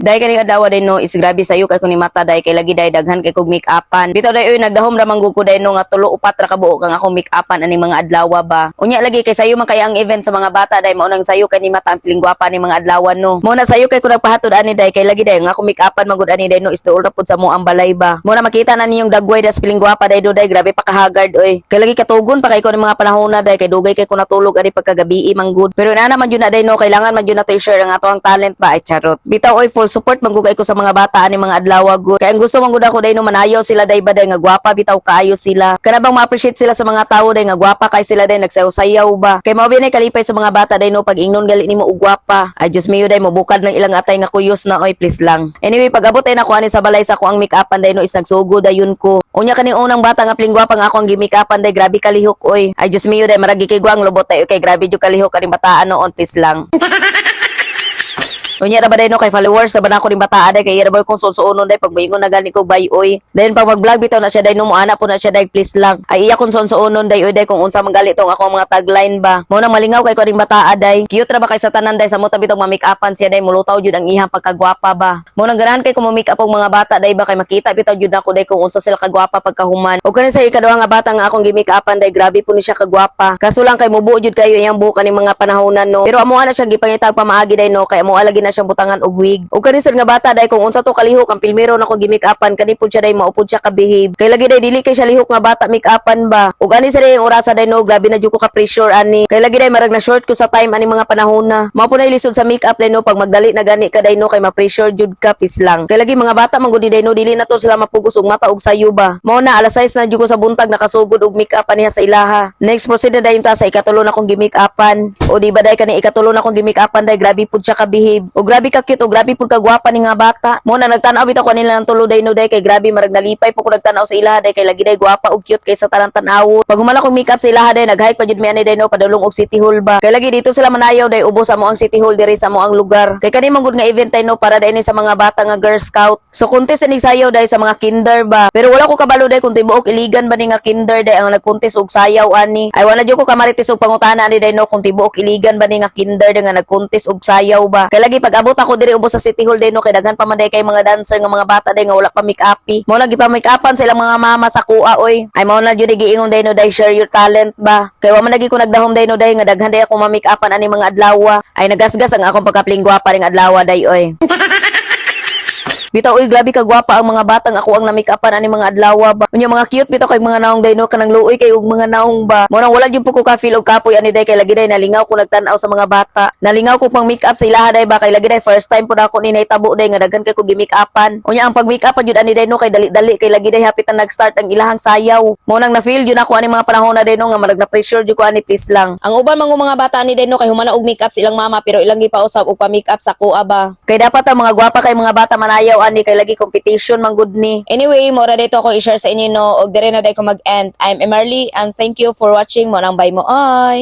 Dahil kaning adlaw day no is grabe sayo kay kun ni mata dahil kay lagi dahil daghan kay kog make-upan. Bitaw day nagdahom ra man gud ko day no nga tulo upat ra ka buok ang akong make-upan ani mga adlaw ba. Unya lagi kay sayo man kay ang event sa mga bata dahil mao nang sayo kay ni mata ang piling gwapa ni mga adlawan no. Mo na sayo kay kun nagpahatod ani dahil kay lagi dahil nga akong make-upan man gud ani day no is tuol ra pud sa mo ang balay ba. Mo na makita na ninyong dagway das piling gwapa day do day grabe pa kahagard oy. Kay lagi katugon pa kay ko ni mga panahon na dahil kay dugay kay ko natulog ani pagkagabi man gud. Pero na naman yun na day no kailangan man yun na t-shirt ang ato ang talent ba ay charot. Bitaw oy full support man gud kay ko sa mga bata ani mga adlaw gud. Kay ang gusto man gud ako day no manayaw sila day ba day nga gwapa bitaw kaayo sila. Kana bang ma-appreciate sila sa mga tawo day nga gwapa kay sila day nagsayaw-sayaw ba. Kay mao binay kalipay sa mga bata day no pag ingnon gali nimo og gwapa. Ay just mayo day mo bukad ng ilang atay nga kuyos na oy please lang. Anyway pag abot ay nako ani sa balay sa ko ang make-upan day no is nagsugo dayon ko. Unya kaning unang bata nga piling gwapa nga ako ang gi-make-upan day grabe kalihok oy. Ay just mayo day maragi kay gwang lubot tay kay grabe jud kalihok kaning bataan noon please lang. Unya ra ba day no kay followers sa banako ning bataa day kay ira ba kung susuonon day pag moingon na gani ko bayoy. Then pag mag-vlog bitaw na siya day no mo ana po na siya day please lang. Ay iya kung susuonon day oy day kung unsa man gali tong ako mga tagline ba. Mo nang malingaw kay ko ning bataa day. Cute ra ba kay sa tanan day sa mo tabi tong ma-make-upan siya day mulutaw jud ang ihang pagkagwapa ba. Mo nang ganahan kay ko ma-make-up og mga bata day ba kay makita bitaw jud nako day kung unsa sila kagwapa pagkahuman. O kani sa ikaduha nga bata nga akong gi-make-upan day grabe po ni siya kagwapa. Kaso lang kay mubuo jud kayo iyang buhok kaning mga panahonan no. Pero amo ana siya gipangitag pamaagi day no kay amo alagi na siyang butangan og wig. O kani sir nga bata day kung unsa to kalihok ang pilmero nako gi-make-upan kani pud siya day maupod siya ka behave. Kay lagi day dili kay siya lihok nga bata make-upan ba. O ani sir yung orasa day no grabe na jud ko ka pressure ani. Kay lagi day marag na short ko sa time ani mga panahon na. Mao po na lisod sa make-up day no pag magdali na gani ka day no kay ma-pressure jud ka pis lang. Kay lagi mga bata man gud day no dili na to sila mapugos og mata og sayo ba. Mao na alas 6 na jud ko sa buntag nakasugod og make-up niya sa ilaha. Next proceed na dayon ta sa ikatulo na kong gi-make-upan. O di ba day kani ikatulo na kong gi-make-upan day grabe pud siya ka behave. O grabe ka cute o grabe pud ka gwapa ni nga bata. Mo na nagtan-aw bitaw ko nila ng tulo day no day kay grabe marag nalipay po ko nagtan-aw sa ilaha day kay lagi day gwapa og cute kay sa tanang tan-aw. Pag humala kong make-up sa ilaha day nag-hike pa jud mi ani day no padulong og City Hall ba. Kay lagi dito sila manayaw day ubos sa mo ang City Hall diri sa mo ang lugar. Kay kani man gud nga event day no para day ni sa mga bata nga Girl Scout. So contest ni sayaw day sa mga kinder ba. Pero wala ko kabalo day kung tibuok iligan ba ni nga kinder day ang nagcontest og sayaw ani. Ay wala jud ko kamarites og pangutana ani day no kung tibuok iligan ba ni nga kinder day nga nagcontest og sayaw ba. Kay lagi pag abot ako diri ubos sa City Hall day no kay daghan pa man day kay mga dancer nga mga bata day nga wala pa make-upi. Mo lagi pa make-upan sa ilang mga mama sa kuha oy. Ay mao na jud giingon day no day share your talent ba. Kay wa man lagi ko nagdahom day no day nga daghan day ako ma-make-upan ani mga adlaw. Ay nagasgas ang akong pagkapling gwapa ring adlaw day oy. Bitaw oy grabe ka gwapa ang mga batang ako ang na-make-upan ani mga adlaw ba. Unya mga cute bitaw kay mga naong day no kanang luoy kay og mga naong ba. Mo nang wala jud po ko ka feel og kapoy ani day kay lagi day nalingaw ko nagtan-aw sa mga bata. Nalingaw ko pang make-up sa ilaha day ba kay lagi day first time pud ako ni nahitabo day nga daghan kay ko gi-make-upan. Unya ang pag-make-up jud ani day no kay dali-dali kay lagi day hapit na nag-start ang ilahang sayaw. Mo nang na-feel jud ako ani mga panahon na day no nga marag na pressure jud ko ani please lang. Ang uban mga bata ani day no kay humana og make-up silang mama pero ilang gipausab og pa-make-up sa kuha ba. Kay dapat ang mga gwapa kay mga bata manayaw ani kay lagi competition man gud ni. Anyway, mora dito ako i-share sa inyo no og dire na day ko mag-end. I'm Emerly and thank you for watching mo nang bye mo. Oy.